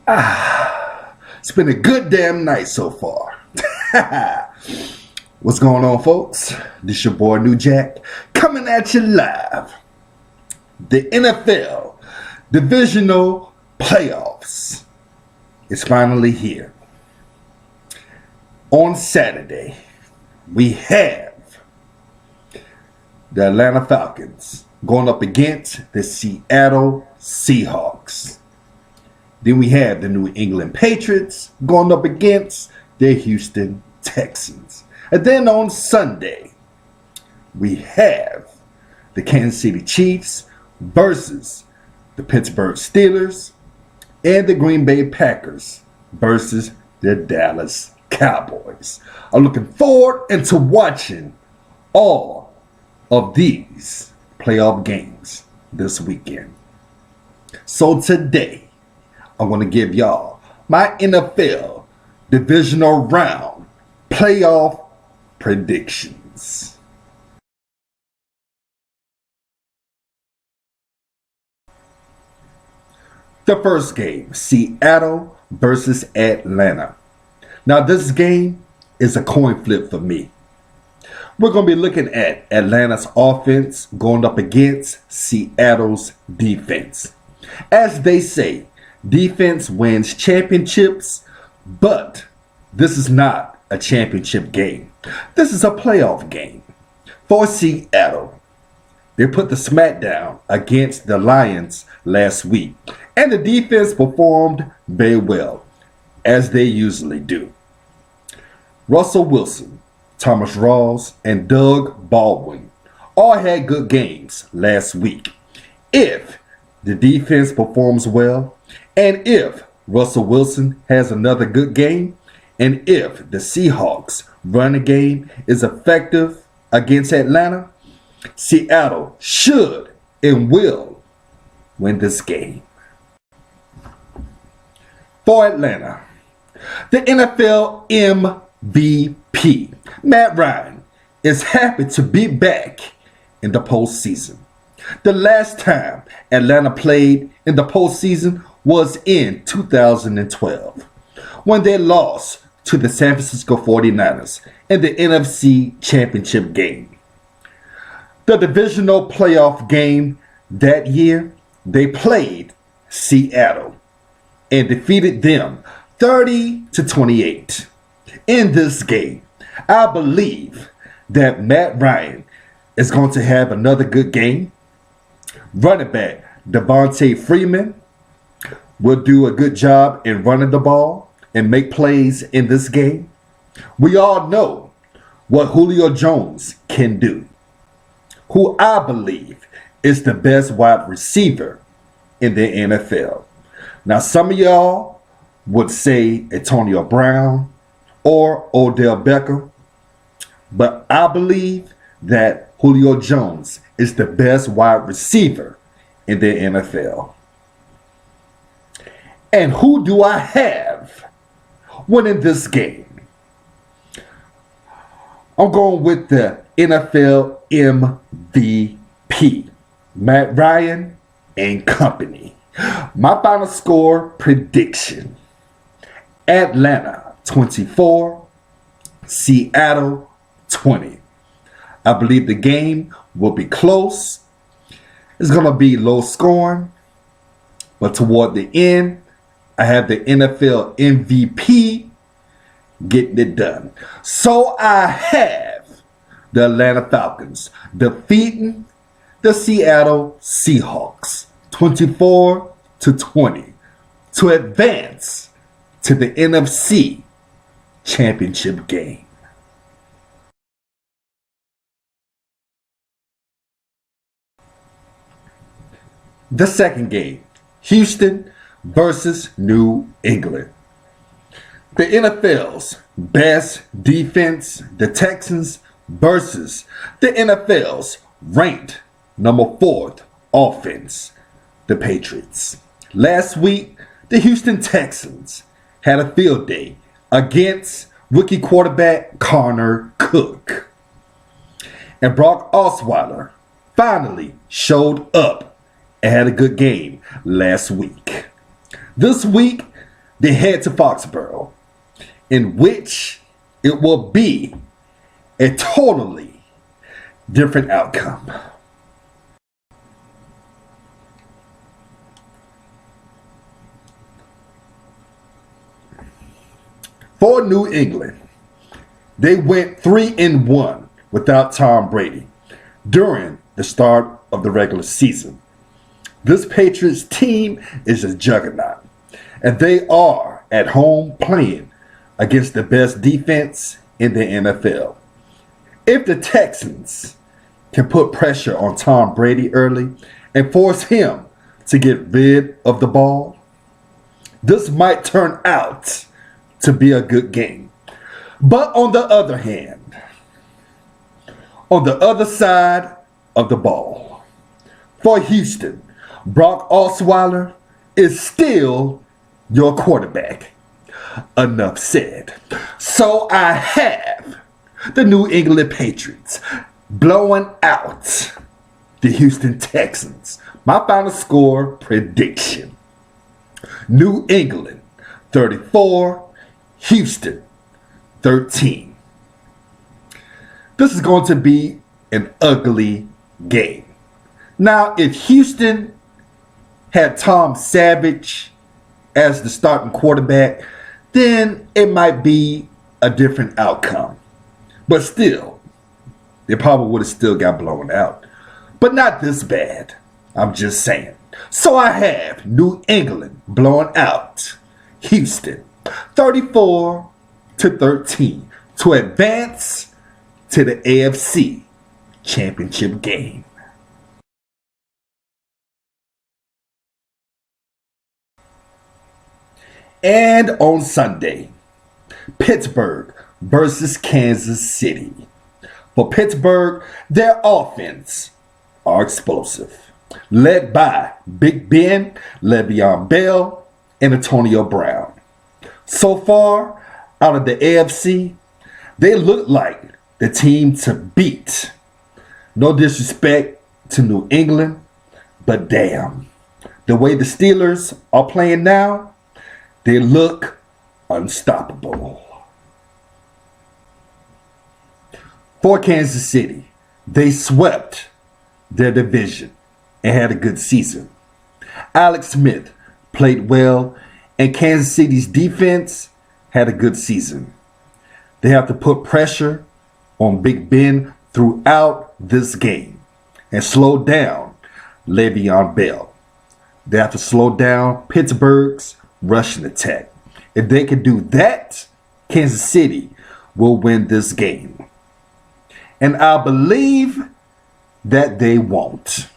It's been a good damn night so far. What's going on, folks? This your boy New Jack coming at you live. The NFL Divisional Playoffs is finally here. On Saturday, we have the Atlanta Falcons going up against the Seattle Seahawks. Then we have the New England Patriots going up against the Houston Texans. And then on Sunday, we have the Kansas City Chiefs versus the Pittsburgh Steelers and the Green Bay Packers versus the Dallas Cowboys. I'm looking forward into watching all of these playoff games this weekend. So today, I'm going to give y'all my NFL Divisional Round playoff predictions. The first game, Seattle versus Atlanta. Now this game is a coin flip for me. We're going to be looking at Atlanta's offense going up against Seattle's defense. As they say, defense wins championships, but this is not a championship game. This is a playoff game. For Seattle, they put the smackdown against the Lions last week, and the defense performed very well, as they usually do. Russell Wilson, Thomas Rawls, and Doug Baldwin all had good games last week. If the defense performs well, and if Russell Wilson has another good game, and if the Seahawks running game is effective against Atlanta, Seattle should and will win this game. For Atlanta, the NFL MVP, Matt Ryan, is happy to be back in the postseason. The last time Atlanta played in the postseason was in 2012, when they lost to the San Francisco 49ers in the NFC Championship game. The divisional playoff game that year, they played Seattle and defeated them 30-28. In this game, I believe that Matt Ryan is going to have another good game. Running back Devontae Freeman will do a good job in running the ball and make plays in this game. We all know what Julio Jones can do, who I believe is the best wide receiver in the NFL. Now, some of y'all would say Antonio Brown or Odell Beckham, but I believe that Julio Jones is the best wide receiver in the NFL. And who do I have winning this game? I'm going with the NFL MVP, Matt Ryan and company. My final score prediction: Atlanta 24, Seattle 20. I believe the game will be close. It's going to be low scoring, but toward the end, I have the NFL MVP getting it done. So I have the Atlanta Falcons defeating the Seattle Seahawks 24-20 to advance to the NFC Championship game. The second game, Houston versus New England. The NFL's best defense, the Texans, versus the NFL's ranked number 4th offense, the Patriots. Last week, the Houston Texans had a field day against rookie quarterback Connor Cook. And Brock Osweiler finally showed up and had a good game last week. This week, they head to Foxborough, in which it will be a totally different outcome. For New England, they went 3-1 without Tom Brady during the start of the regular season. This Patriots team is a juggernaut, and they are at home playing against the best defense in the NFL. If the Texans can put pressure on Tom Brady early and force him to get rid of the ball, this might turn out to be a good game. But on the other hand, on the other side of the ball, for Houston, Brock Osweiler is still your quarterback. Enough said. So I have the New England Patriots blowing out the Houston Texans. My final score prediction: New England 34, Houston 13. This is going to be an ugly game. Now, if Houston had Tom Savage as the starting quarterback, then it might be a different outcome. But still, they probably would have still got blown out. But not this bad. I'm just saying. So I have New England blowing out Houston 34-13 to advance to the AFC Championship game. And on Sunday, Pittsburgh versus Kansas City. For Pittsburgh, their offense are explosive, led by Big Ben, Le'Veon Bell, and Antonio Brown. So far, out of the AFC, they look like the team to beat. No disrespect to New England, but damn, the way the Steelers are playing now, they look unstoppable. For Kansas City, they swept their division and had a good season. Alex Smith played well, and Kansas City's defense had a good season. They have to put pressure on Big Ben throughout this game and slow down Le'Veon Bell. They have to slow down Pittsburgh's rushing attack. If they can do that, Kansas City will win this game. And I believe that they won't.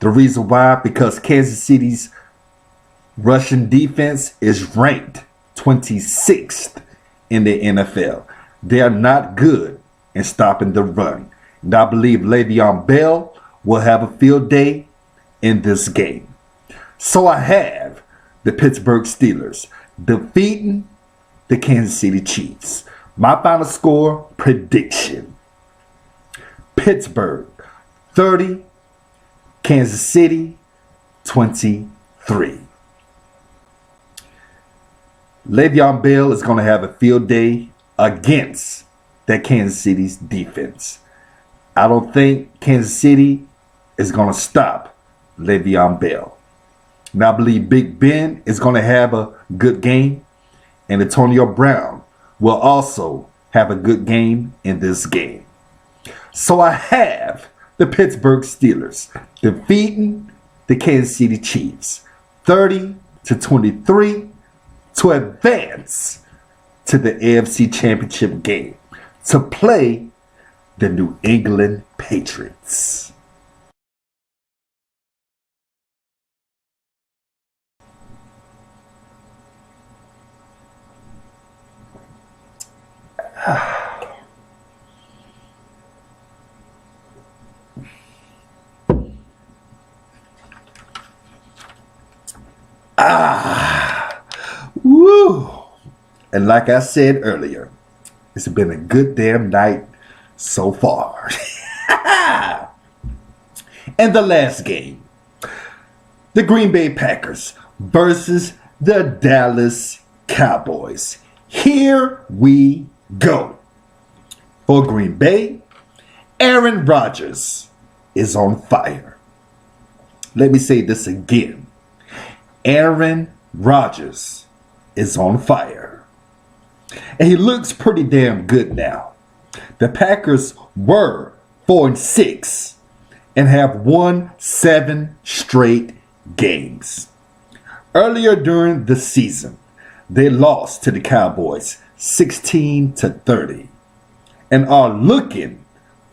The reason why, because Kansas City's rushing defense is ranked 26th in the NFL. They are not good in stopping the run. And I believe Le'Veon Bell will have a field day in this game. So I have the Pittsburgh Steelers defeating the Kansas City Chiefs. My final score prediction: Pittsburgh 30, Kansas City 23. Le'Veon Bell is going to have a field day against that Kansas City's defense. I don't think Kansas City is going to stop Le'Veon Bell. And I believe Big Ben is going to have a good game, and Antonio Brown will also have a good game in this game. So I have the Pittsburgh Steelers defeating the Kansas City Chiefs 30-23 to advance to the AFC Championship game to play the New England Patriots. Woo! And like I said earlier, it's been a good damn night so far. And the last game, the Green Bay Packers versus the Dallas Cowboys. Here we go. For Green Bay, Aaron Rodgers is on fire. Let me say this again. Aaron Rodgers is on fire. And he looks pretty damn good now. The Packers were 4-6 and have won 7 straight games. Earlier during the season, they lost to the Cowboys 16-30 and are looking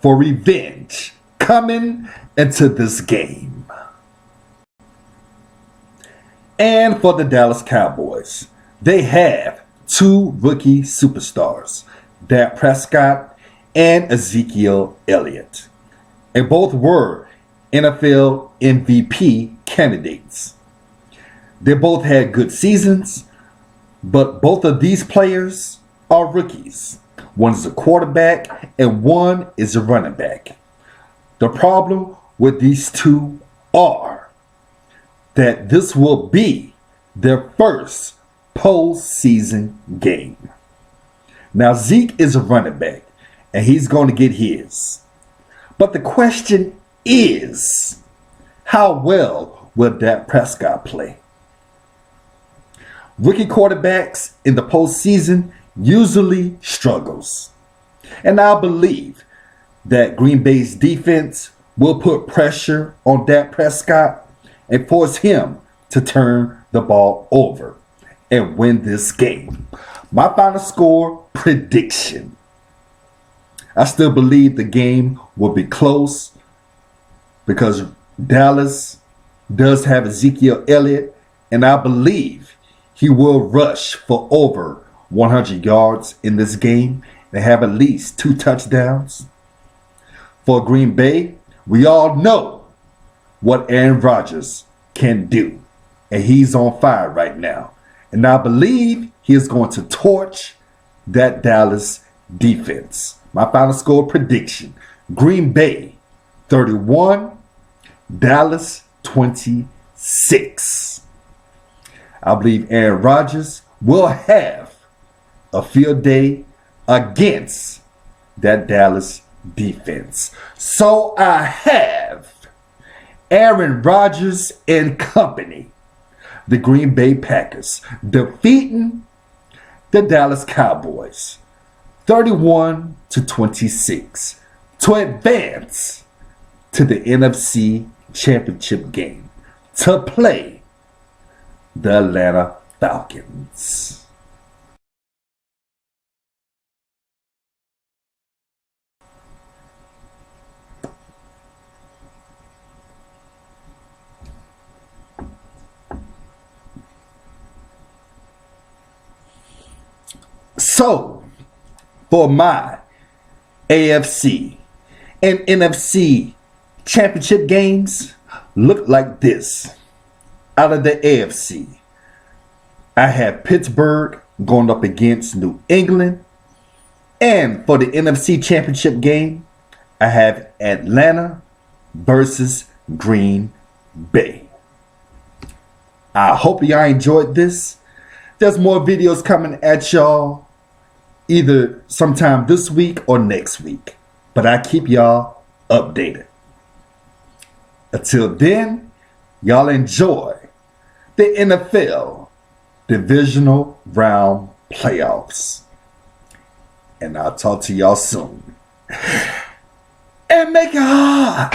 for revenge coming into this game. And for the Dallas Cowboys, they have 2 rookie superstars, Dak Prescott and Ezekiel Elliott. And both were NFL MVP candidates. They both had good seasons, but both of these players are rookies. One is a quarterback and one is a running back. The problem with these two are that this will be their first postseason game. Now Zeke is a running back and he's going to get his. But the question is, how well will Dak Prescott play? Rookie quarterbacks in the postseason usually struggles. And I believe that Green Bay's defense will put pressure on Dak Prescott and force him to turn the ball over and win this game. My final score prediction. I still believe the game will be close because Dallas does have Ezekiel Elliott, and I believe he will rush for over 100 yards in this game and have at least 2 touchdowns. For Green Bay, we all know what Aaron Rodgers can do, and he's on fire right now. And I believe he is going to torch that Dallas defense. My final score prediction, Green Bay 31, Dallas 26. I believe Aaron Rodgers will have a field day against that Dallas defense. So I have Aaron Rodgers and company, the Green Bay Packers, defeating the Dallas Cowboys 31-26 to advance to the NFC Championship game to play the Atlanta Falcons. So, for my AFC and NFC championship games, look like this. Out of the AFC, I have Pittsburgh going up against New England. And for the NFC championship game, I have Atlanta versus Green Bay. I hope y'all enjoyed this. There's more videos coming at y'all either sometime this week or next week. But I keep y'all updated. Until then, y'all enjoy the NFL Divisional Round playoffs. And I'll talk to y'all soon. And make it hard.